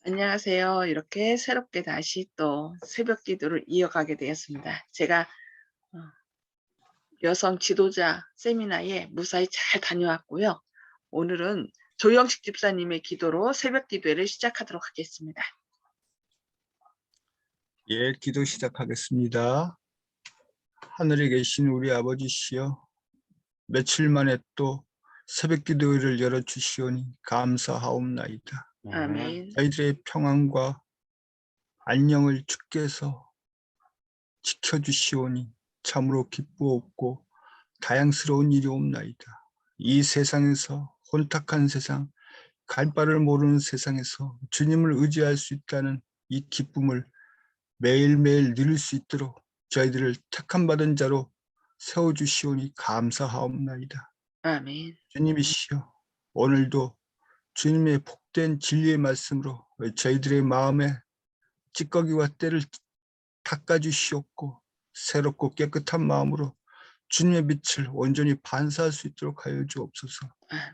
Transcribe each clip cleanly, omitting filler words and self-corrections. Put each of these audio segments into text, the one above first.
안녕하세요. 이렇게 새롭게 다시 또 새벽 기도를 이어가게 되었습니다. 제가 어, 여성 지도자 세미나에 무사히 잘 다녀왔고요. 오늘은 조영식 집사님의 기도로 새벽 기도회를 시작하도록 하겠습니다. 예, 기도 시작하겠습니다. 하늘에 계신 우리 아버지시여, 며칠 만에 또 새벽 기도회를 열어주시오니 감사하옵나이다. 아멘. 저희들의 평안과 안녕을 주께서 지켜주시오니 참으로 기쁘옵고 다양스러운 일이옵나이다. 이 세상에서 혼탁한 세상, 갈 바를 모르는 세상에서 주님을 의지할 수 있다는 이 기쁨을 매일매일 누릴 수 있도록 저희들을 택함 받은 자로 세워주시오니 감사하옵나이다. 아멘. 주님이시여, 오늘도 주님의 복된 진리의 말씀으로 저희들의 마음에 찌꺼기와 때를 닦아주시옵고 새롭고 깨끗한 마음으로 주님의 빛을 온전히 반사할 수 있도록 하여 주옵소서. 아멘.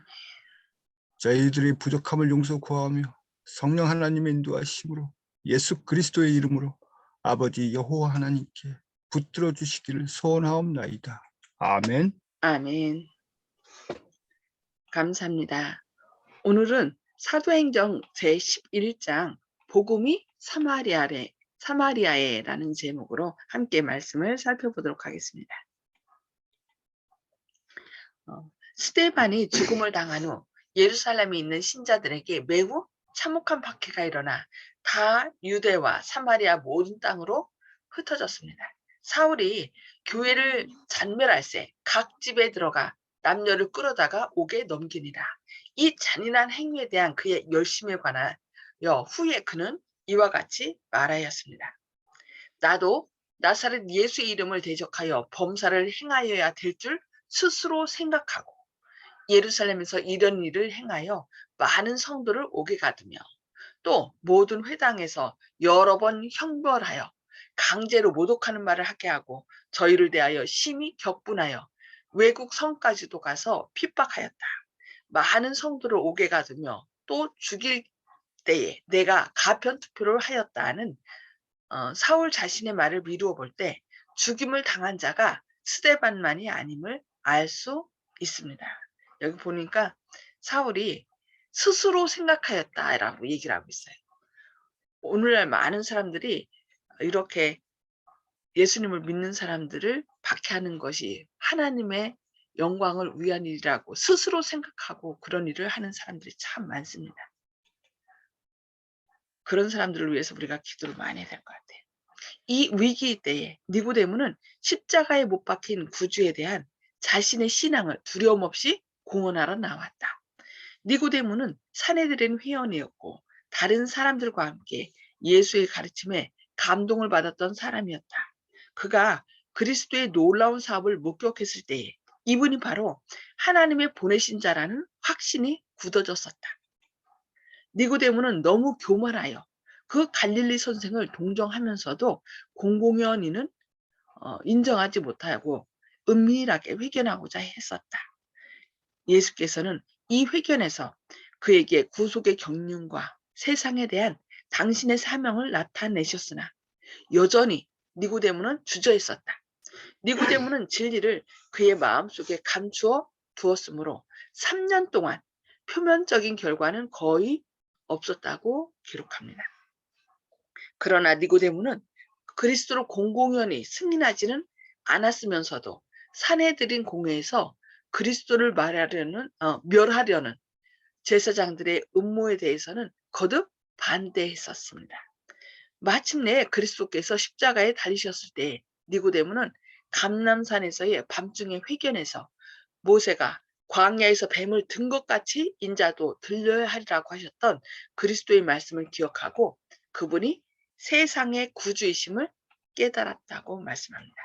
저희들의 부족함을 용서 구하며 성령 하나님의 인도하심으로 예수 그리스도의 이름으로 아버지 여호와 하나님께 붙들어 주시기를 소원하옵나이다. 아멘. 아멘. 감사합니다. 오늘은 사도행전 제11장 복음이 사마리아에라는 제목으로 함께 말씀을 살펴보도록 하겠습니다. 스데반이 죽음을 당한 후 예루살렘에 있는 신자들에게 매우 참혹한 박해가 일어나 다 유대와 사마리아 모든 땅으로 흩어졌습니다. 사울이 교회를 잔멸할세 각 집에 들어가 남녀를 끌어다가 옥에 넘기니라. 이 잔인한 행위에 대한 그의 열심에 관하여 후에 그는 이와 같이 말하였습니다. 나도 나사렛 예수의 이름을 대적하여 범사를 행하여야 될 줄 스스로 생각하고 예루살렘에서 이런 일을 행하여 많은 성도를 옥에 가두며 또 모든 회당에서 여러 번 형벌하여 강제로 모독하는 말을 하게 하고 저희를 대하여 심히 격분하여 외국 성까지도 가서 핍박하였다. 많은 성도를 옥에 가두며 또 죽일 때에 내가 가편 투표를 하였다는 사울 자신의 말을 미루어 볼 때 죽임을 당한 자가 스데반만이 아님을 알 수 있습니다. 여기 보니까 사울이 스스로 생각하였다라고 얘기를 하고 있어요. 오늘날 많은 사람들이 이렇게 예수님을 믿는 사람들을 박해하는 것이 하나님의 영광을 위한 일이라고 스스로 생각하고 그런 일을 하는 사람들이 참 많습니다. 그런 사람들을 위해서 우리가 기도를 많이 해야 될 것 같아요. 이 위기 때에 니고데모는 십자가에 못 박힌 구주에 대한 자신의 신앙을 두려움 없이 공언하러 나왔다. 니고데모는 사내들인 회원이었고 다른 사람들과 함께 예수의 가르침에 감동을 받았던 사람이었다. 그가 그리스도의 놀라운 사업을 목격했을 때에 이분이 바로 하나님의 보내신 자라는 확신이 굳어졌었다. 니고데모는 너무 교만하여 그 갈릴리 선생을 동정하면서도 공공연히는 인정하지 못하고 은밀하게 회견하고자 했었다. 예수께서는 이 회견에서 그에게 구속의 경륜과 세상에 대한 당신의 사명을 나타내셨으나 여전히 니고데모는 주저했었다. 니고데모는 진리를 그의 마음속에 감추어 두었으므로 3년 동안 표면적인 결과는 거의 없었다고 기록합니다. 그러나 니고데모는 그리스도를 공공연히 승인하지는 않았으면서도 사내들인 공회에서 그리스도를 멸하려는 제사장들의 음모에 대해서는 거듭 반대했었습니다. 마침내 그리스도께서 십자가에 달리셨을 때 니고데모는 감람산에서의 밤중에 회견에서 모세가 광야에서 뱀을 든 것 같이 인자도 들려야 하리라고 하셨던 그리스도의 말씀을 기억하고 그분이 세상의 구주이심을 깨달았다고 말씀합니다.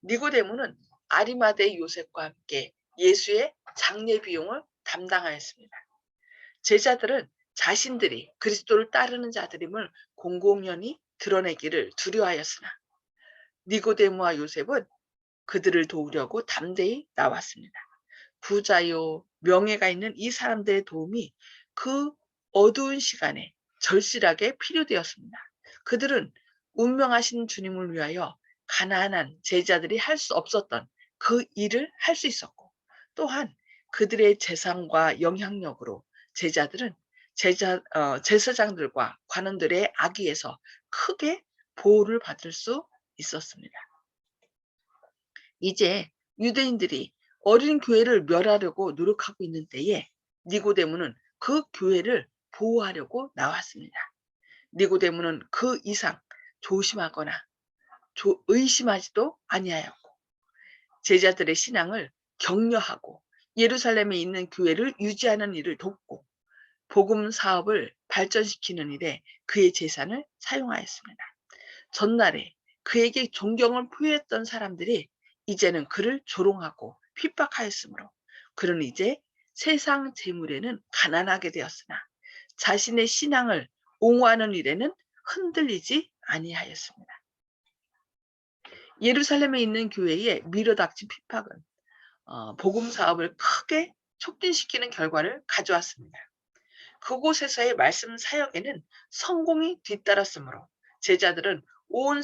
니고데모는 아리마대 요셉과 함께 예수의 장례 비용을 담당하였습니다. 제자들은 자신들이 그리스도를 따르는 자들임을 공공연히 드러내기를 두려워하였으나 니고데모와 요셉은 그들을 도우려고 담대히 나왔습니다. 부자요 명예가 있는 이 사람들의 도움이 그 어두운 시간에 절실하게 필요되었습니다. 그들은 운명하신 주님을 위하여 가난한 제자들이 할 수 없었던 그 일을 할 수 있었고, 또한 그들의 재산과 영향력으로 제자들은 제사장들과 관원들의 악의에서 크게 보호를 받을 수 있었습니다. 이제 유대인들이 어린 교회를 멸하려고 노력하고 있는 때에 니고데모는 그 교회를 보호하려고 나왔습니다. 니고데모는 그 이상 조심하거나 의심하지도 아니하였고, 제자들의 신앙을 격려하고 예루살렘에 있는 교회를 유지하는 일을 돕고 복음 사업을 발전시키는 일에 그의 재산을 사용하였습니다. 전날에 그에게 존경을 표했던 사람들이 이제는 그를 조롱하고 핍박하였으므로 그는 이제 세상 재물에는 가난하게 되었으나 자신의 신앙을 옹호하는 일에는 흔들리지 아니하였습니다. 예루살렘에 있는 교회에 밀어닥친 핍박은 복음 사업을 크게 촉진시키는 결과를 가져왔습니다. 그곳에서의 말씀 사역에는 성공이 뒤따랐으므로 제자들은 온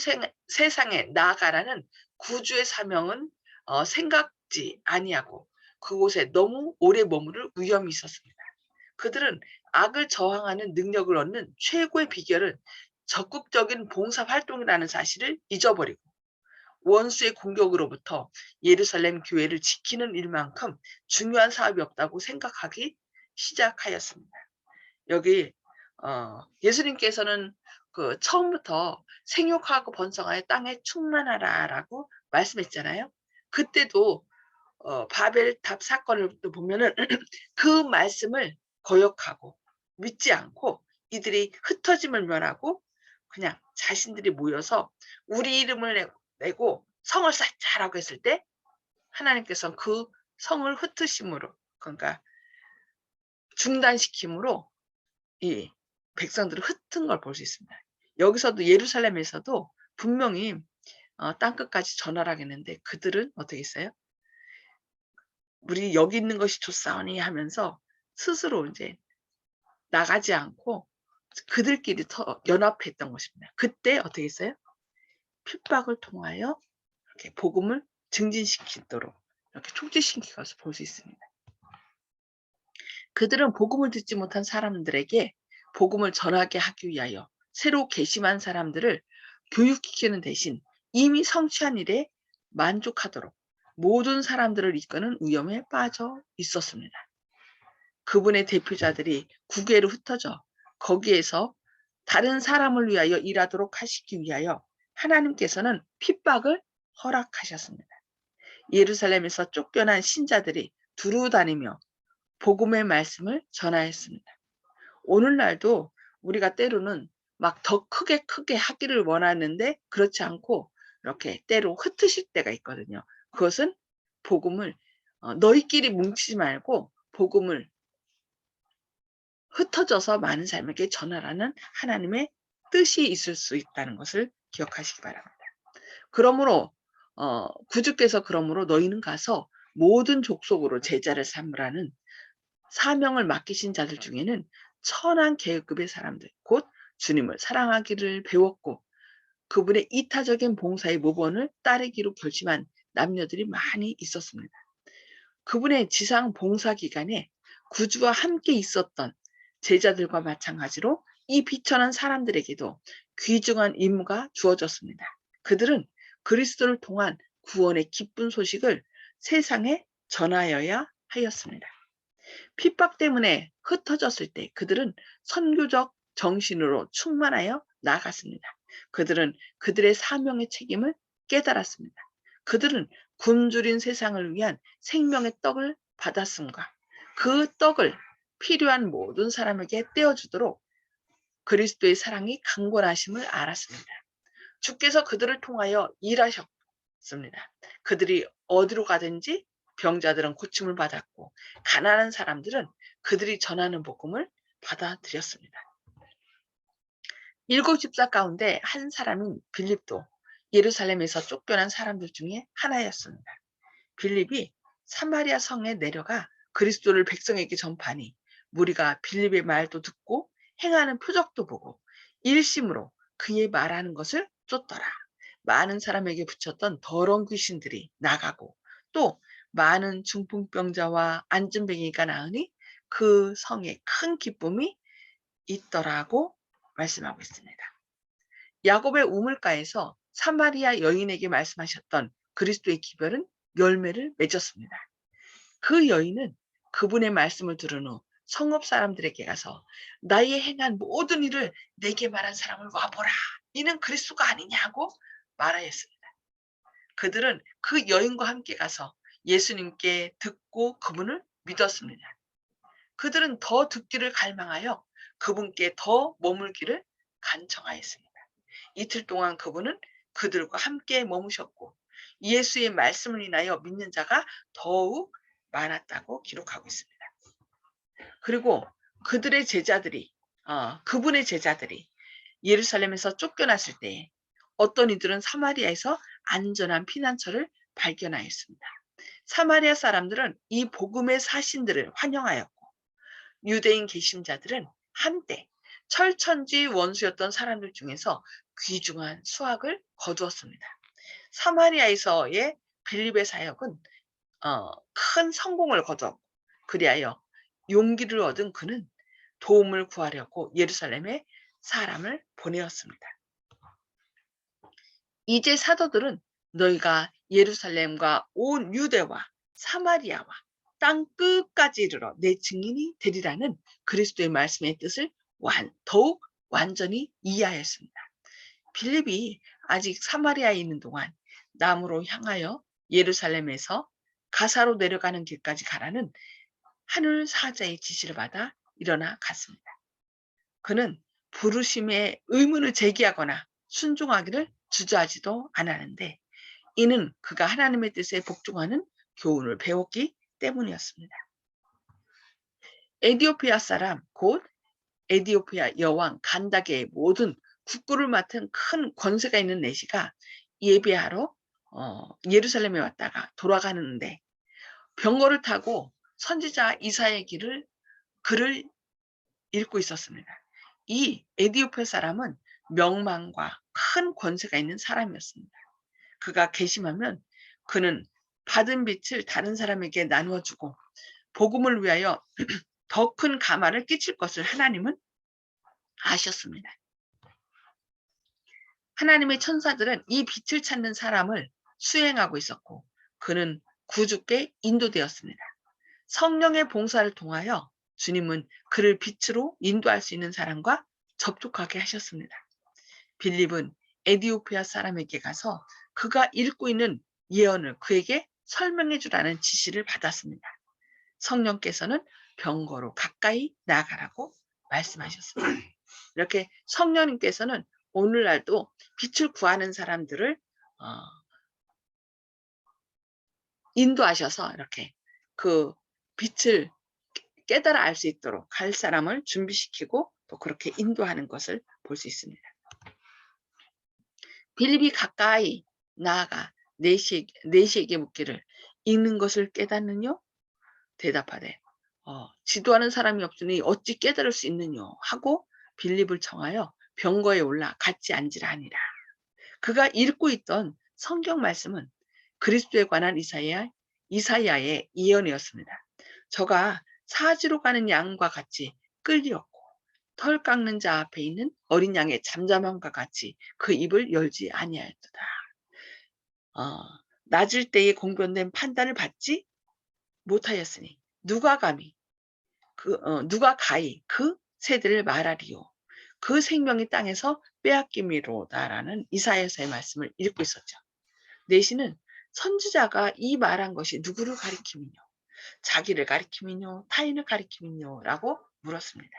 세상에 나아가라는 구주의 사명은 생각지 아니하고 그곳에 너무 오래 머무를 위험이 있었습니다. 그들은 악을 저항하는 능력을 얻는 최고의 비결은 적극적인 봉사 활동이라는 사실을 잊어버리고 원수의 공격으로부터 예루살렘 교회를 지키는 일만큼 중요한 사업이 없다고 생각하기 시작하였습니다. 여기 예수님께서는 그 처음부터 생육하고 번성하여 땅에 충만하라라고 말씀했잖아요. 그때도 바벨탑 사건을 또 보면은 그 말씀을 거역하고 믿지 않고 이들이 흩어짐을 면하고 그냥 자신들이 모여서 우리 이름을 내고 성을 쌓자라고 했을 때 하나님께서는 그 성을 흩으심으로, 그러니까 중단시킴으로 이 백성들을 흩은 걸 볼 수 있습니다. 여기서도 예루살렘에서도 분명히 땅끝까지 전하라 했는데 그들은 어떻게 했어요? 우리 여기 있는 것이 좋사오니 하면서 스스로 이제 나가지 않고 그들끼리 더 연합했던 것입니다. 그때 어떻게 했어요? 핍박을 통하여 이렇게 복음을 증진시키도록 이렇게 촉진시킨 것을 볼 수 있습니다. 그들은 복음을 듣지 못한 사람들에게 복음을 전하게 하기 위하여 새로 개심한 사람들을 교육시키는 대신 이미 성취한 일에 만족하도록 모든 사람들을 이끄는 위험에 빠져 있었습니다. 그분의 대표자들이 국외로 흩어져 거기에서 다른 사람을 위하여 일하도록 하시기 위하여 하나님께서는 핍박을 허락하셨습니다. 예루살렘에서 쫓겨난 신자들이 두루 다니며 복음의 말씀을 전하였습니다. 오늘날도 우리가 때로는 막 더 크게 하기를 원하는데 그렇지 않고 이렇게 때로 흩으실 때가 있거든요. 그것은 복음을 너희끼리 뭉치지 말고 복음을 흩어져서 많은 사람에게 전하라는 하나님의 뜻이 있을 수 있다는 것을 기억하시기 바랍니다. 그러므로 구주께서 그러므로 너희는 가서 모든 족속으로 제자를 삼으라는 사명을 맡기신 자들 중에는 천한 계급의 사람들, 곧 주님을 사랑하기를 배웠고 그분의 이타적인 봉사의 모범을 따르기로 결심한 남녀들이 많이 있었습니다. 그분의 지상 봉사 기간에 구주와 함께 있었던 제자들과 마찬가지로 이 비천한 사람들에게도 귀중한 임무가 주어졌습니다. 그들은 그리스도를 통한 구원의 기쁜 소식을 세상에 전하여야 하였습니다. 핍박 때문에 흩어졌을 때 그들은 선교적 정신으로 충만하여 나아갔습니다. 그들은 그들의 사명의 책임을 깨달았습니다. 그들은 굶주린 세상을 위한 생명의 떡을 받았음과 그 떡을 필요한 모든 사람에게 떼어주도록 그리스도의 사랑이 강권하심을 알았습니다. 주께서 그들을 통하여 일하셨습니다. 그들이 어디로 가든지 병자들은 고침을 받았고 가난한 사람들은 그들이 전하는 복음을 받아들였습니다. 7 집사 가운데 한 사람인 빌립도 예루살렘에서 쫓겨난 사람들 중에 하나였습니다. 빌립이 사마리아 성에 내려가 그리스도를 백성에게 전파하니 무리가 빌립의 말도 듣고 행하는 표적도 보고 일심으로 그의 말하는 것을 쫓더라. 많은 사람에게 붙였던 더러운 귀신들이 나가고 또 많은 중풍병자와 안진뱅이가 나으니 그 성에 큰 기쁨이 있더라고 말씀하고 있습니다. 야곱의 우물가에서 사마리아 여인에게 말씀하셨던 그리스도의 기별은 열매를 맺었습니다. 그 여인은 그분의 말씀을 들은 후 성읍 사람들에게 가서 나의 행한 모든 일을 내게 말한 사람을 와보라. 이는 그리스도가 아니냐고 말하였습니다. 그들은 그 여인과 함께 가서 예수님께 듣고 그분을 믿었습니다. 그들은 더 듣기를 갈망하여 그분께 더 머물기를 간청하였습니다. 이틀 동안 그분은 그들과 함께 머무셨고 예수의 말씀을 인하여 믿는 자가 더욱 많았다고 기록하고 있습니다. 그리고 그들의 제자들이 그분의 제자들이 예루살렘에서 쫓겨났을 때에 어떤 이들은 사마리아에서 안전한 피난처를 발견하였습니다. 사마리아 사람들은 이 복음의 사신들을 환영하였고 유대인 개신자들은 한때 철천지 원수였던 사람들 중에서 귀중한 수확을 거두었습니다. 사마리아에서의 빌립의 사역은 큰 성공을 거두었고 그리하여 용기를 얻은 그는 도움을 구하려고 예루살렘에 사람을 보내었습니다. 이제 사도들은 너희가 예루살렘과 온 유대와 사마리아와 땅 끝까지 이르러 내 증인이 되리라는 그리스도의 말씀의 뜻을 더욱 완전히 이해하였습니다. 빌립이 아직 사마리아에 있는 동안 남으로 향하여 예루살렘에서 가사로 내려가는 길까지 가라는 하늘 사자의 지시를 받아 일어나 갔습니다. 그는 부르심에 의문을 제기하거나 순종하기를 주저하지도 않았는데 이는 그가 하나님의 뜻에 복종하는 교훈을 배웠기 때문이었습니다. 에디오피아 사람 곧 에디오피아 여왕 간다게의 모든 국구를 맡은 큰 권세가 있는 내시가 예배하러 예루살렘에 왔다가 돌아가는데 병거를 타고 선지자 이사야의 글을 읽고 있었습니다. 이 에디오피아 사람은 명망과 큰 권세가 있는 사람이었습니다. 그가 괘씸하면 그는 받은 빛을 다른 사람에게 나누어 주고 복음을 위하여 더 큰 가마를 끼칠 것을 하나님은 아셨습니다. 하나님의 천사들은 이 빛을 찾는 사람을 수행하고 있었고 그는 구주께 인도되었습니다. 성령의 봉사를 통하여 주님은 그를 빛으로 인도할 수 있는 사람과 접촉하게 하셨습니다. 빌립은 에디오피아 사람에게 가서 그가 읽고 있는 예언을 그에게 설명해 주라는 지시를 받았습니다. 성령께서는 병거로 가까이 나아가라고 말씀하셨습니다. 이렇게 성령님께서는 오늘날도 빛을 구하는 사람들을 인도하셔서 이렇게 그 빛을 깨달아 알 수 있도록 갈 사람을 준비시키고 또 그렇게 인도하는 것을 볼 수 있습니다. 빌립이 가까이 나아가 내시에게 묻기를 읽는 것을 깨닫느뇨? 대답하되 지도하는 사람이 없으니 어찌 깨달을 수 있느뇨? 하고 빌립을 청하여 병거에 올라 같이 앉으라 하니라. 그가 읽고 있던 성경 말씀은 그리스도에 관한 이사야의 예언이었습니다. 저가 사지로 가는 양과 같이 끌렸고 털 깎는 자 앞에 있는 어린 양의 잠잠함과 같이 그 입을 열지 아니하였도다. 낮을 때에 공변된 판단을 받지 못하였으니 누가 가히 그 세대를 말하리요. 그 생명이 땅에서 빼앗김이로다라는 이사야서의 말씀을 읽고 있었죠. 내시는 선지자가 이 말한 것이 누구를 가리킴이뇨? 자기를 가리킴이뇨? 타인을 가리킴이뇨? 라고 물었습니다.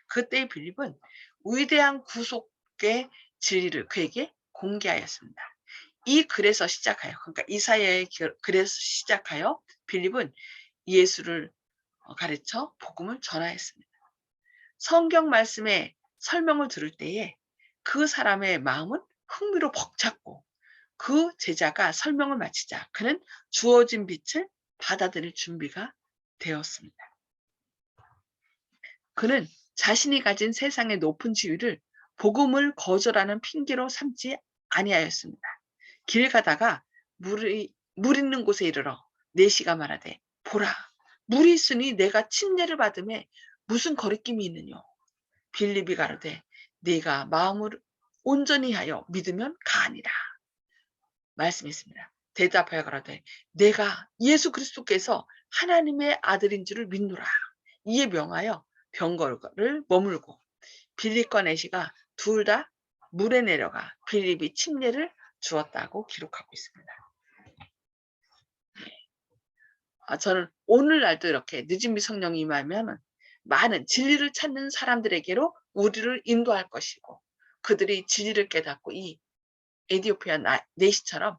그때 빌립은 위대한 구속의 진리를 그에게 공개하였습니다. 이 글에서 시작하여 그러니까 이사야의 글에서 시작하여 빌립은 예수를 가르쳐 복음을 전하였습니다. 성경 말씀의 설명을 들을 때에 그 사람의 마음은 흥미로 벅찼고 그 제자가 설명을 마치자 그는 주어진 빛을 받아들일 준비가 되었습니다. 그는 자신이 가진 세상의 높은 지위를 복음을 거절하는 핑계로 삼지 아니하였습니다. 길 가다가 물 있는 곳에 이르러 내시가 말하되 보라 물이 있으니 내가 침례를 받음에 무슨 거리낌이 있느뇨. 빌립이 가로되 네가 마음을 온전히 하여 믿으면 가하니라 말씀했습니다. 대답하여 가로되 내가 예수 그리스도께서 하나님의 아들인 줄을 믿노라. 이에 명하여 병거를 머물고 빌립과 내시가 둘 다 물에 내려가 빌립이 침례를 주었다고 기록하고 있습니다. 저는 오늘날도 이렇게 늦은비 성령이 임하면 많은 진리를 찾는 사람들에게로 우리를 인도할 것이고 그들이 진리를 깨닫고 이 에디오피아 내시처럼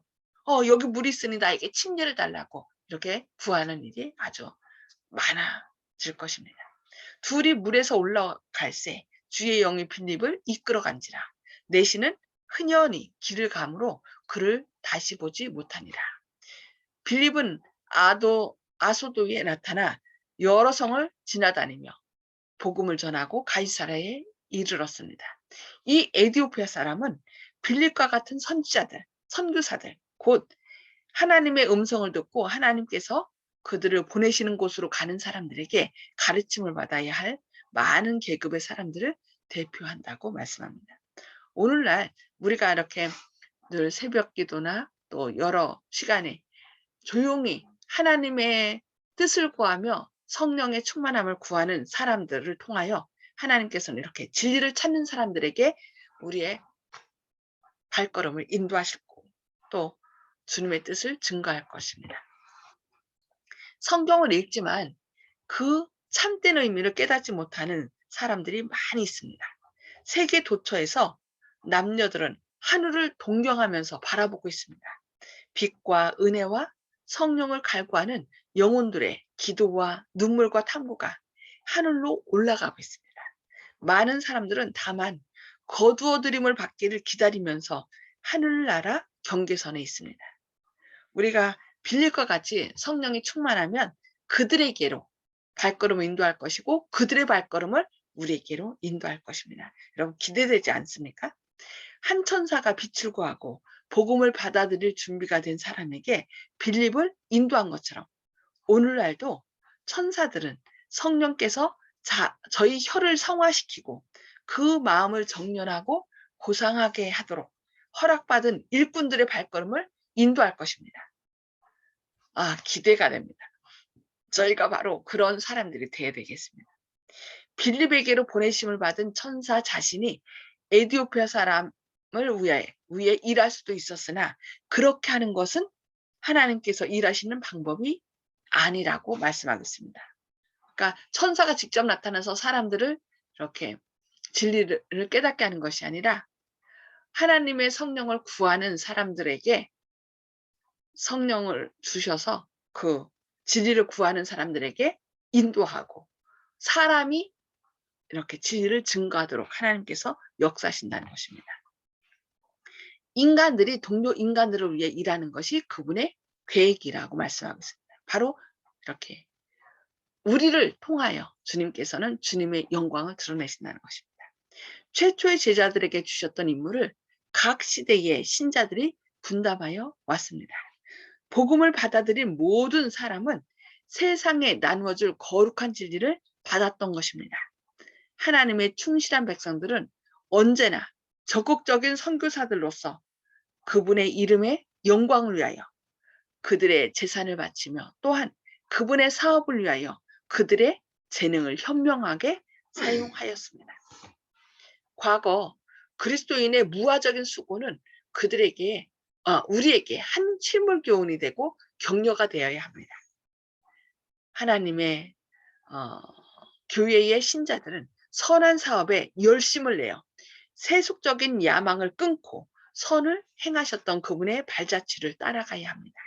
여기 물이 있으니 나에게 침례를 달라고 이렇게 구하는 일이 아주 많아질 것입니다. 둘이 물에서 올라갈새 주의 영이 빌립을 이끌어간지라 내시는 흔연히 길을 가므로 그를 다시 보지 못하니라. 빌립은 아소도에 나타나 여러 성을 지나다니며 복음을 전하고 가이사랴에 이르렀습니다. 이 에디오피아 사람은 빌립과 같은 선지자들, 선교사들, 곧 하나님의 음성을 듣고 하나님께서 그들을 보내시는 곳으로 가는 사람들에게 가르침을 받아야 할 많은 계급의 사람들을 대표한다고 말씀합니다. 오늘날 우리가 이렇게 늘 새벽 기도나 또 여러 시간에 조용히 하나님의 뜻을 구하며 성령의 충만함을 구하는 사람들을 통하여 하나님께서는 이렇게 진리를 찾는 사람들에게 우리의 발걸음을 인도하시고 또 주님의 뜻을 증거할 것입니다. 성경을 읽지만 그 참된 의미를 깨닫지 못하는 사람들이 많이 있습니다. 세계 도처에서 남녀들은 하늘을 동경하면서 바라보고 있습니다. 빛과 은혜와 성령을 갈구하는 영혼들의 기도와 눈물과 탐구가 하늘로 올라가고 있습니다. 많은 사람들은 다만 거두어들임을 받기를 기다리면서 하늘나라 경계선에 있습니다. 우리가 빌립과 같이 성령이 충만하면 그들에게로 발걸음을 인도할 것이고 그들의 발걸음을 우리에게로 인도할 것입니다. 여러분 기대되지 않습니까? 한 천사가 빛을 구하고 복음을 받아들일 준비가 된 사람에게 빌립을 인도한 것처럼 오늘날도 천사들은 성령께서 저희 혀를 성화시키고 그 마음을 정렬하고 고상하게 하도록 허락받은 일꾼들의 발걸음을 인도할 것입니다. 기대가 됩니다. 저희가 바로 그런 사람들이 되어야 되겠습니다. 빌립에게로 보내심을 받은 천사 자신이 에디오피아 사람을 위해 일할 수도 있었으나 그렇게 하는 것은 하나님께서 일하시는 방법이 아니라고 말씀하겠습니다. 그러니까 천사가 직접 나타나서 사람들을 이렇게 진리를 깨닫게 하는 것이 아니라 하나님의 성령을 구하는 사람들에게 성령을 주셔서 그 진리를 구하는 사람들에게 인도하고 사람이 이렇게 진리를 증거하도록 하나님께서 역사하신다는 것입니다. 인간들이 동료 인간들을 위해 일하는 것이 그분의 계획이라고 말씀하고 있습니다. 바로 이렇게 우리를 통하여 주님께서는 주님의 영광을 드러내신다는 것입니다. 최초의 제자들에게 주셨던 임무를 각 시대의 신자들이 분담하여 왔습니다. 복음을 받아들인 모든 사람은 세상에 나누어질 거룩한 진리를 받았던 것입니다. 하나님의 충실한 백성들은 언제나 적극적인 선교사들로서 그분의 이름의 영광을 위하여 그들의 재산을 바치며 또한 그분의 사업을 위하여 그들의 재능을 현명하게 사용하였습니다. 과거 그리스도인의 무화적인 수고는 우리에게 한 실물 교훈이 되고 격려가 되어야 합니다. 하나님의 교회의 신자들은 선한 사업에 열심을 내어 세속적인 야망을 끊고 선을 행하셨던 그분의 발자취를 따라가야 합니다.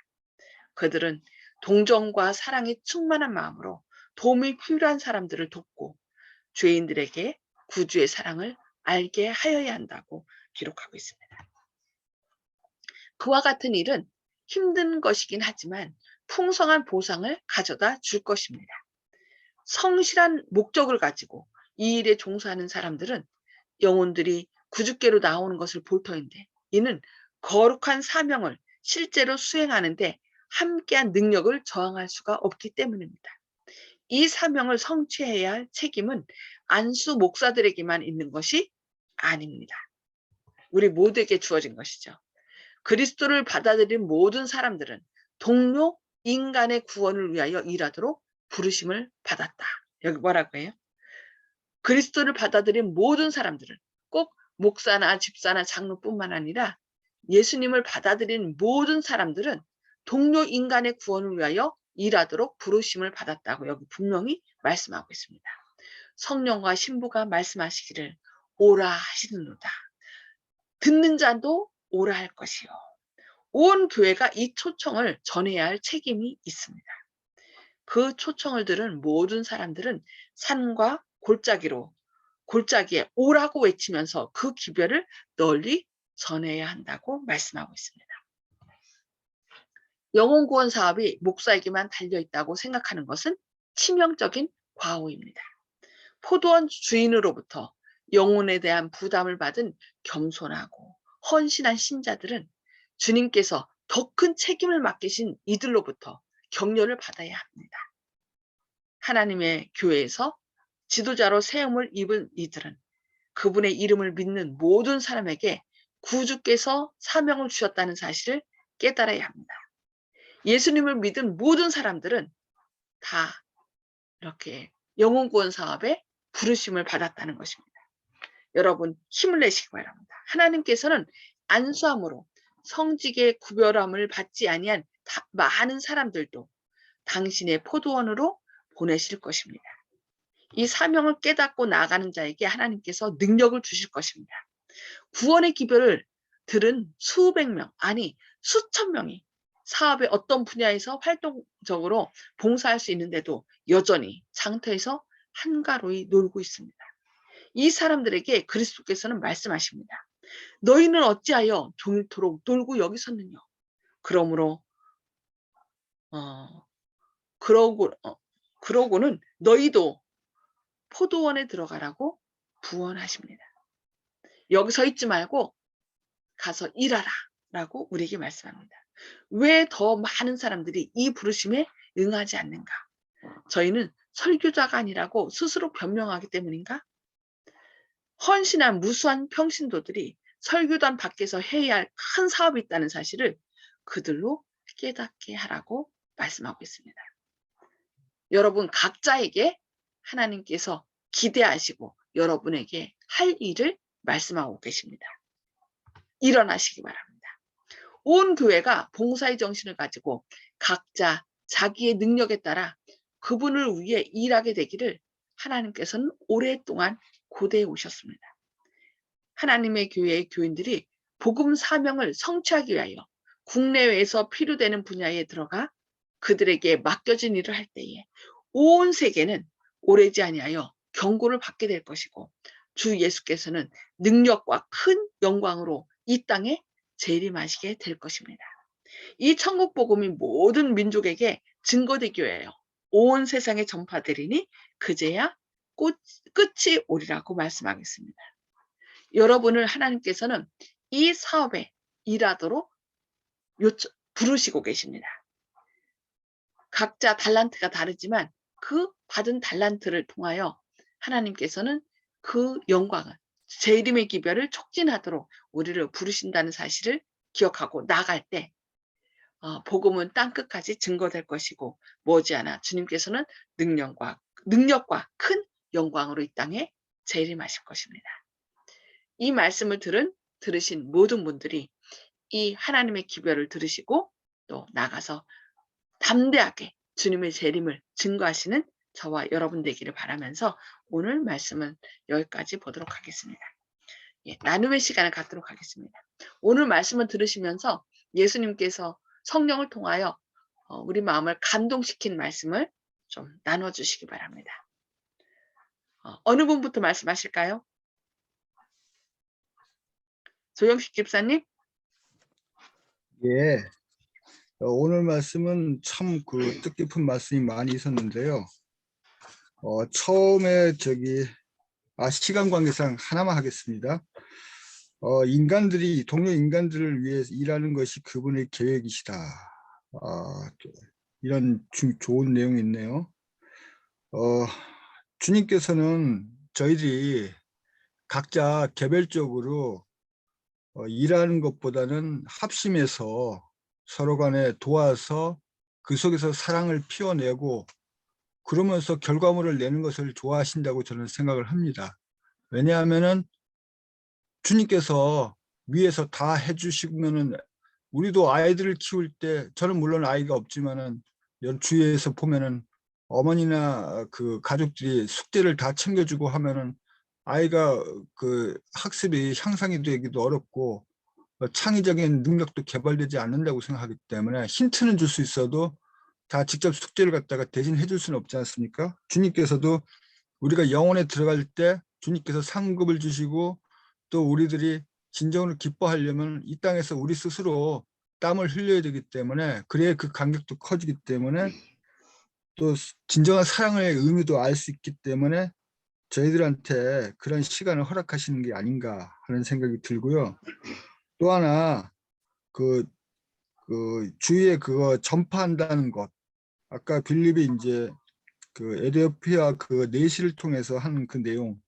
그들은 동정과 사랑이 충만한 마음으로 도움이 필요한 사람들을 돕고 죄인들에게 구주의 사랑을 알게 하여야 한다고 기록하고 있습니다. 그와 같은 일은 힘든 것이긴 하지만 풍성한 보상을 가져다 줄 것입니다. 성실한 목적을 가지고 이 일에 종사하는 사람들은 영혼들이 구주께로 나오는 것을 볼 터인데 이는 거룩한 사명을 실제로 수행하는데 함께한 능력을 저항할 수가 없기 때문입니다. 이 사명을 성취해야 할 책임은 안수 목사들에게만 있는 것이 아닙니다. 우리 모두에게 주어진 것이죠. 그리스도를 받아들인 모든 사람들은 동료 인간의 구원을 위하여 일하도록 부르심을 받았다. 여기 뭐라고 해요? 그리스도를 받아들인 모든 사람들은 꼭 목사나 집사나 장로뿐만 아니라 예수님을 받아들인 모든 사람들은 동료 인간의 구원을 위하여 일하도록 부르심을 받았다고 여기 분명히 말씀하고 있습니다. 성령과 신부가 말씀하시기를 오라 하시는도다. 듣는 자도 오라 할 것이요. 온 교회가 이 초청을 전해야 할 책임이 있습니다. 그 초청을 들은 모든 사람들은 산과 골짜기에 오라고 외치면서 그 기별을 널리 전해야 한다고 말씀하고 있습니다. 영혼 구원 사업이 목사에게만 달려있다고 생각하는 것은 치명적인 과오입니다. 포도원 주인으로부터 영혼에 대한 부담을 받은 겸손하고 헌신한 신자들은 주님께서 더 큰 책임을 맡기신 이들로부터 격려를 받아야 합니다. 하나님의 교회에서 지도자로 세움을 입은 이들은 그분의 이름을 믿는 모든 사람에게 구주께서 사명을 주셨다는 사실을 깨달아야 합니다. 예수님을 믿은 모든 사람들은 다 이렇게 영혼 구원 사업에 부르심을 받았다는 것입니다. 여러분 힘을 내시기 바랍니다. 하나님께서는 안수함으로 성직의 구별함을 받지 아니한 많은 사람들도 당신의 포도원으로 보내실 것입니다. 이 사명을 깨닫고 나아가는 자에게 하나님께서 능력을 주실 것입니다. 구원의 기별을 들은 수백 명, 아니 수천 명이 사업의 어떤 분야에서 활동적으로 봉사할 수 있는데도 여전히 장터에서 한가로이 놀고 있습니다. 이 사람들에게 그리스도께서는 말씀하십니다. 너희는 어찌하여 종일토록 놀고 여기 섰느냐. 그러므로 그러고는 너희도 포도원에 들어가라고 부원하십니다. 여기 서 있지 말고 가서 일하라 라고 우리에게 말씀합니다. 왜 더 많은 사람들이 이 부르심에 응하지 않는가? 저희는 설교자가 아니라고 스스로 변명하기 때문인가? 헌신한 무수한 평신도들이 설교단 밖에서 해야 할 큰 사업이 있다는 사실을 그들로 깨닫게 하라고 말씀하고 있습니다. 여러분 각자에게 하나님께서 기대하시고 여러분에게 할 일을 말씀하고 계십니다. 일어나시기 바랍니다. 온 교회가 봉사의 정신을 가지고 각자 자기의 능력에 따라 그분을 위해 일하게 되기를 하나님께서는 오랫동안 고대해 오셨습니다. 하나님의 교회의 교인들이 복음 사명을 성취하기 위하여 국내외에서 필요되는 분야에 들어가 그들에게 맡겨진 일을 할 때에 온 세계는 오래지 아니하여 경고를 받게 될 것이고 주 예수께서는 능력과 큰 영광으로 이 땅에 재림하시게 될 것입니다. 이 천국 복음이 모든 민족에게 증거되기 위하여 온 세상에 전파되리니 그제야 끝이 오리라고 말씀하겠습니다. 여러분을 하나님께서는 이 사업에 일하도록 부르시고 계십니다. 각자 달란트가 다르지만 그 받은 달란트를 통하여 하나님께서는 그 영광을 재림의 기별을 촉진하도록 우리를 부르신다는 사실을 기억하고 나갈 때 복음은 땅끝까지 증거될 것이고 머지않아 주님께서는 능력과 큰 영광으로 이 땅에 재림하실 것입니다. 이 말씀을 들으신 모든 분들이 이 하나님의 기별을 들으시고 또 나가서 담대하게 주님의 재림을 증거하시는 저와 여러분 되기를 바라면서 오늘 말씀은 여기까지 보도록 하겠습니다. 나눔의 시간을 갖도록 하겠습니다. 오늘 말씀을 들으시면서 예수님께서 성령을 통하여 우리 마음을 감동시킨 말씀을 좀 나눠주시기 바랍니다. 어느 분부터 말씀하실까요? 조영식 집사님? 예. 오늘 말씀은 참 뜻깊은 말씀이 많이 있었는데요. 처음에 시간 관계상 하나만 하겠습니다. 동료 인간들을 위해 일하는 것이 그분의 계획이시다. 이런 좋은 내용이 있네요. 주님께서는 저희들이 각자 개별적으로 일하는 것보다는 합심해서 서로 간에 도와서 그 속에서 사랑을 피워내고 그러면서 결과물을 내는 것을 좋아하신다고 저는 생각을 합니다. 왜냐하면은 주님께서 위에서 다 해주시면은 우리도 아이들을 키울 때 저는 물론 아이가 없지만은 주위에서 보면은 어머니나 그 가족들이 숙제를 다 챙겨주고 하면은 아이가 그 학습이 향상이 되기도 어렵고 창의적인 능력도 개발되지 않는다고 생각하기 때문에 힌트는 줄 수 있어도 다 직접 숙제를 갖다가 대신 해줄 수는 없지 않습니까? 주님께서도 우리가 영혼에 들어갈 때 주님께서 상급을 주시고 또 우리들이 진정으로 기뻐하려면 이 땅에서 우리 스스로 땀을 흘려야 되기 때문에 그래야 그 간격도 커지기 때문에 또 진정한 사랑의 의미도 알 수 있기 때문에 저희들한테 그런 시간을 허락하시는 게 아닌가 하는 생각이 들고요. 또 하나 그, 그 주위에 그거 전파한다는 것 아까 빌립이 이제 그 에디오피아 그 내시를 통해서 하는 그 내용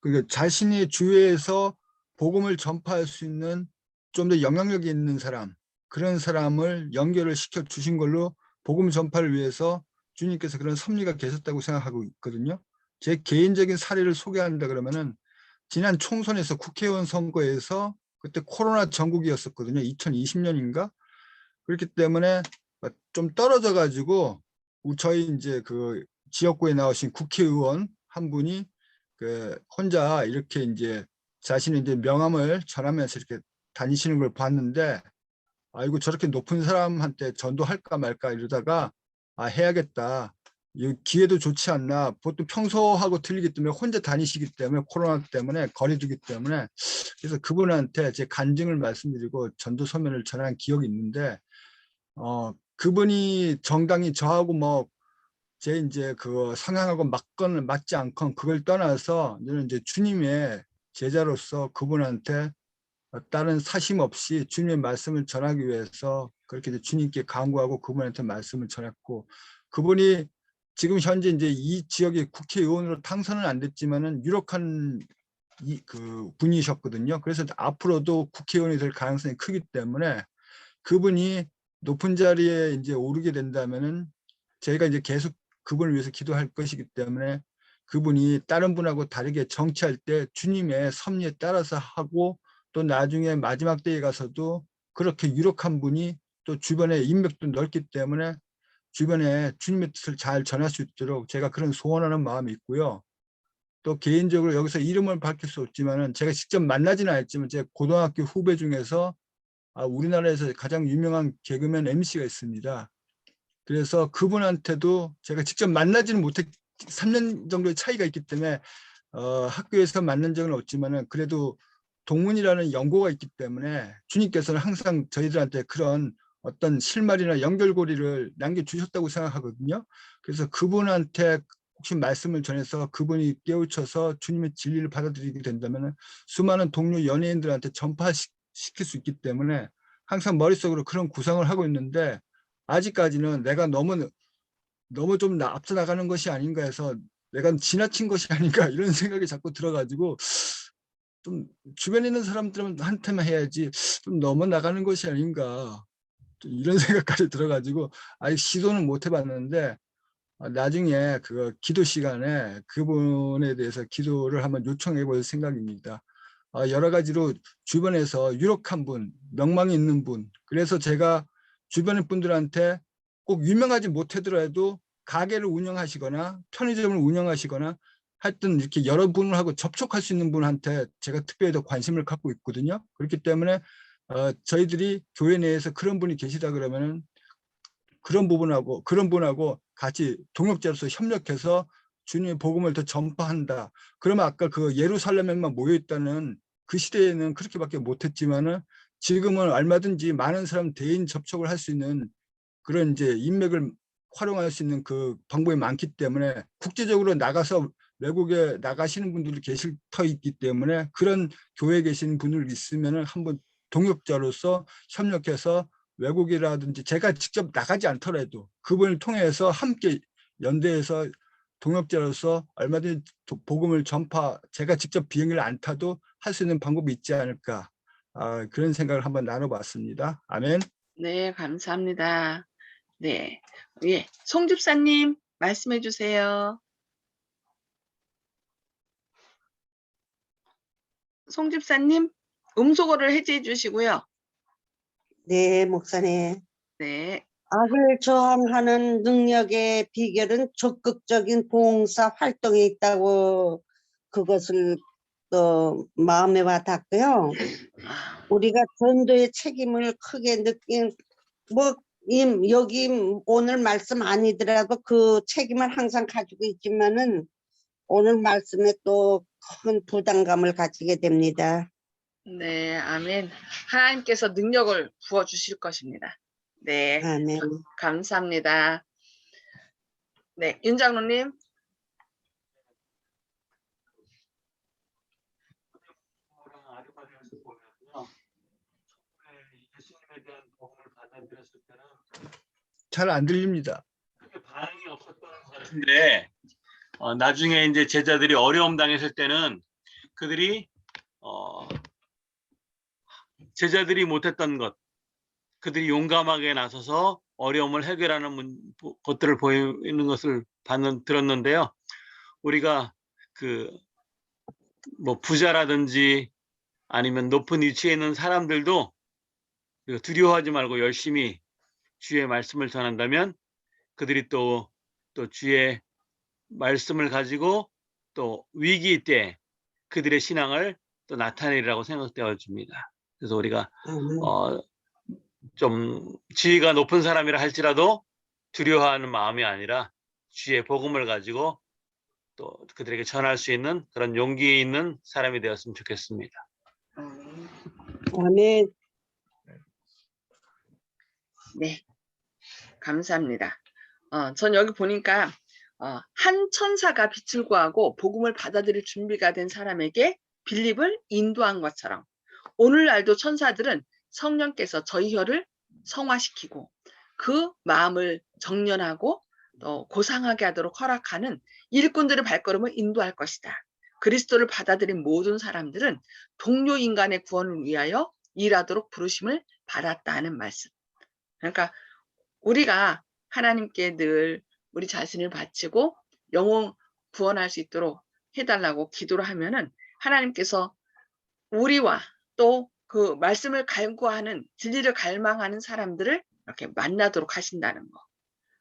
그러니까 자신의 주위에서 복음을 전파할 수 있는 좀 더 영향력이 있는 사람 그런 사람을 연결을 시켜 주신 걸로 복음 전파를 위해서 주님께서 그런 섭리가 계셨다고 생각하고 있거든요. 제 개인적인 사례를 소개한다 그러면은 지난 총선에서 국회의원 선거에서 그때 코로나 전국이었었거든요. 2020년인가? 그렇기 때문에 좀 떨어져 가지고 저희 이제 그 지역구에 나오신 국회의원 한 분이 그 혼자 이렇게 이제 자신의 이제 명함을 전하면서 이렇게 다니시는 걸 봤는데 아이고 저렇게 높은 사람한테 전도할까 말까 이러다가 해야겠다. 이 기회도 좋지 않나. 보통 평소하고 틀리기 때문에 혼자 다니시기 때문에 코로나 때문에 거리두기 때문에 그래서 그분한테 제 간증을 말씀드리고 전도 서면을 전한 기억이 있는데 그분이 정당이 저하고 뭐 제 이제 그 성향하고 맞건 맞지 않건 그걸 떠나서 저는 이제 주님의 제자로서 그분한테 다른 사심 없이 주님의 말씀을 전하기 위해서 그렇게 이제 주님께 간구하고 그분한테 말씀을 전했고 그분이 지금 현재 이제 이 지역의 국회의원으로 당선은 안 됐지만은 유력한 그 분이셨거든요. 그래서 앞으로도 국회의원이 될 가능성이 크기 때문에 그분이 높은 자리에 이제 오르게 된다면은 저희가 이제 계속 그분을 위해서 기도할 것이기 때문에 그분이 다른 분하고 다르게 정치할 때 주님의 섭리에 따라서 하고 또 나중에 마지막 때에 가서도 그렇게 유력한 분이 또 주변에 인맥도 넓기 때문에 주변에 주님의 뜻을 잘 전할 수 있도록 제가 그런 소원하는 마음이 있고요. 또 개인적으로 여기서 이름을 밝힐 수 없지만은 제가 직접 만나지는 않았지만 제 고등학교 후배 중에서 우리나라에서 가장 유명한 개그맨 MC가 있습니다. 그래서 그분한테도 제가 직접 만나지는 못했 3년 정도의 차이가 있기 때문에 학교에서 만난 적은 없지만은 그래도 동문이라는 연고가 있기 때문에 주님께서는 항상 저희들한테 그런 어떤 실마리나 연결고리를 남겨주셨다고 생각하거든요. 그래서 그분한테 혹시 말씀을 전해서 그분이 깨우쳐서 주님의 진리를 받아들이게 된다면 수많은 동료 연예인들한테 전파시킬 수 있기 때문에 항상 머릿속으로 그런 구상을 하고 있는데 아직까지는 내가 너무 좀 앞서 나가는 것이 아닌가 해서 내가 지나친 것이 아닌가 이런 생각이 자꾸 들어가지고 좀 주변에 있는 사람들한테만 해야지 좀 넘어 나가는 것이 아닌가 이런 생각까지 들어가지고 아직 시도는 못 해봤는데 나중에 그 기도 시간에 그분에 대해서 기도를 한번 요청해 볼 생각입니다. 여러 가지로 주변에서 유력한 분, 명망이 있는 분, 그래서 제가 주변의 분들한테 꼭 유명하지 못하더라도 가게를 운영하시거나 편의점을 운영하시거나 하여튼 이렇게 여러 분하고 접촉할 수 있는 분한테 제가 특별히 더 관심을 갖고 있거든요. 그렇기 때문에 저희들이 교회 내에서 그런 분이 계시다 그러면은 그런 분하고 같이 동역자로서 협력해서 주님의 복음을 더 전파한다. 그러면 아까 그 예루살렘에만 모여 있다는 그 시대에는 그렇게밖에 못했지만은 지금은 얼마든지 많은 사람 대인 접촉을 할 수 있는 그런 이제 인맥을 활용할 수 있는 그 방법이 많기 때문에 국제적으로 나가서 외국에 나가시는 분들도 계실 터 있기 때문에 그런 교회에 계신 분들 있으면 한번 동역자로서 협력해서 외국이라든지 제가 직접 나가지 않더라도 그분을 통해서 함께 연대해서 동역자로서 얼마든지 복음을 제가 직접 비행기를 안 타도 할 수 있는 방법이 있지 않을까, 그런 생각을 한번 나눠봤습니다. 아멘. 네, 감사합니다. 네, 예, 송 집사님 말씀해 주세요. 송 집사님, 음소거를 해제해 주시고요. 네, 목사님. 네, 악을 저항하는 능력의 비결은 적극적인 봉사 활동에 있다고 그것을 또 마음에 와닿고요. 우리가 전도의 책임을 크게 느낀 여기 오늘 말씀 아니더라도 그 책임을 항상 가지고 있지만은 오늘 말씀에 또 큰 부담감을 가지게 됩니다. 네, 아멘. 하나님께서 능력을 부어 주실 것입니다. 네, 아멘. 감사합니다. 네, 윤 장로님. 아르바니아에서 보면요, 예수님에 대한 복음을 받아들였을 때는 잘 안 들립니다. 크게 반응이 없었던 것 같은데, 나중에 이제 제자들이 어려움 당했을 때는 그들이 제자들이 못했던 것, 그들이 용감하게 나서서 어려움을 해결하는 것들을 보이는 것을 들었는데요. 우리가 뭐 부자라든지 아니면 높은 위치에 있는 사람들도 두려워하지 말고 열심히 주의 말씀을 전한다면 그들이 또 주의 말씀을 가지고 또 위기 때 그들의 신앙을 또 나타내리라고 생각되어집니다. 그래서 우리가 좀 지위가 높은 사람이라 할지라도 두려워하는 마음이 아니라 주의 복음을 가지고 또 그들에게 전할 수 있는 그런 용기 있는 사람이 되었으면 좋겠습니다. 아멘. 네, 감사합니다. 전 여기 보니까 한 천사가 빛을 구하고 복음을 받아들일 준비가 된 사람에게 빌립을 인도한 것처럼 오늘날도 천사들은 성령께서 저희 혀를 성화시키고 그 마음을 정련하고 또 고상하게 하도록 허락하는 일꾼들의 발걸음을 인도할 것이다. 그리스도를 받아들인 모든 사람들은 동료 인간의 구원을 위하여 일하도록 부르심을 받았다는 말씀. 그러니까 우리가 하나님께 늘 우리 자신을 바치고 영혼 구원할 수 있도록 해달라고 기도를 하면은 하나님께서 우리와 또 그 말씀을 갈구하는 진리를 갈망하는 사람들을 이렇게 만나도록 하신다는 거.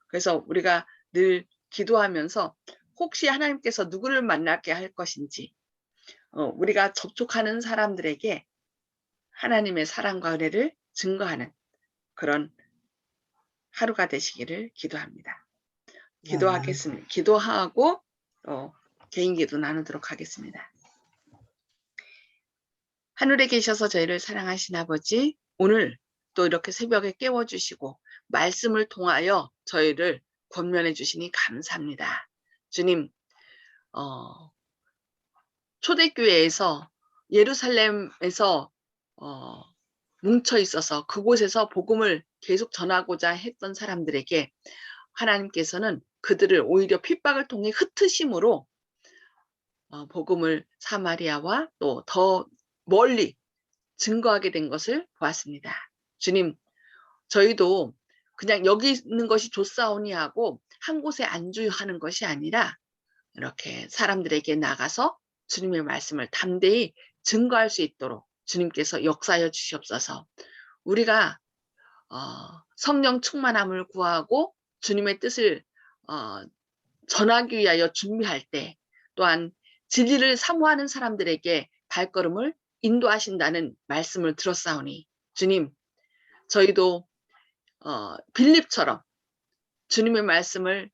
그래서 우리가 늘 기도하면서 혹시 하나님께서 누구를 만나게 할 것인지 우리가 접촉하는 사람들에게 하나님의 사랑과 은혜를 증거하는 그런 하루가 되시기를 기도합니다. 기도하겠습니다. 기도하고 개인 기도 나누도록 하겠습니다. 하늘에 계셔서 저희를 사랑하신 아버지, 오늘 또 이렇게 새벽에 깨워주시고 말씀을 통하여 저희를 권면해 주시니 감사합니다. 주님, 초대교회에서 예루살렘에서 뭉쳐 있어서 그곳에서 복음을 계속 전하고자 했던 사람들에게 하나님께서는 그들을 오히려 핍박을 통해 흩으심으로 복음을 사마리아와 또 더 멀리 증거하게 된 것을 보았습니다. 주님, 저희도 그냥 여기 있는 것이 좋사오니 하고 한 곳에 안주하는 것이 아니라 이렇게 사람들에게 나가서 주님의 말씀을 담대히 증거할 수 있도록 주님께서 역사하여 주시옵소서. 우리가 성령 충만함을 구하고 주님의 뜻을 전하기 위하여 준비할 때 또한 진리를 사모하는 사람들에게 발걸음을 인도하신다는 말씀을 들었사오니 주님, 저희도 빌립처럼 주님의 말씀을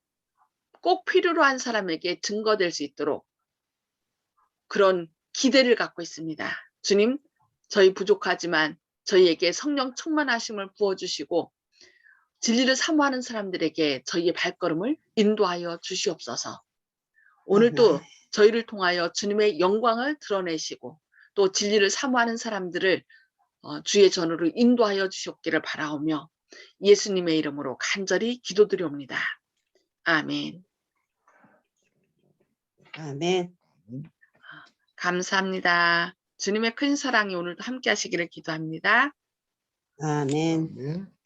꼭 필요로 한 사람에게 증거될 수 있도록 그런 기대를 갖고 있습니다. 주님, 저희 부족하지만 저희에게 성령 충만하심을 부어주시고 진리를 사모하는 사람들에게 저희의 발걸음을 인도하여 주시옵소서. 오늘 또 저희를 통하여 주님의 영광을 드러내시고 또 진리를 사모하는 사람들을 주의 전으로 인도하여 주셨기를 바라오며 예수님의 이름으로 간절히 기도드리옵니다. 아멘. 아멘. 감사합니다. 주님의 큰 사랑이 오늘도 함께 하시기를 기도합니다. 아멘. 아멘.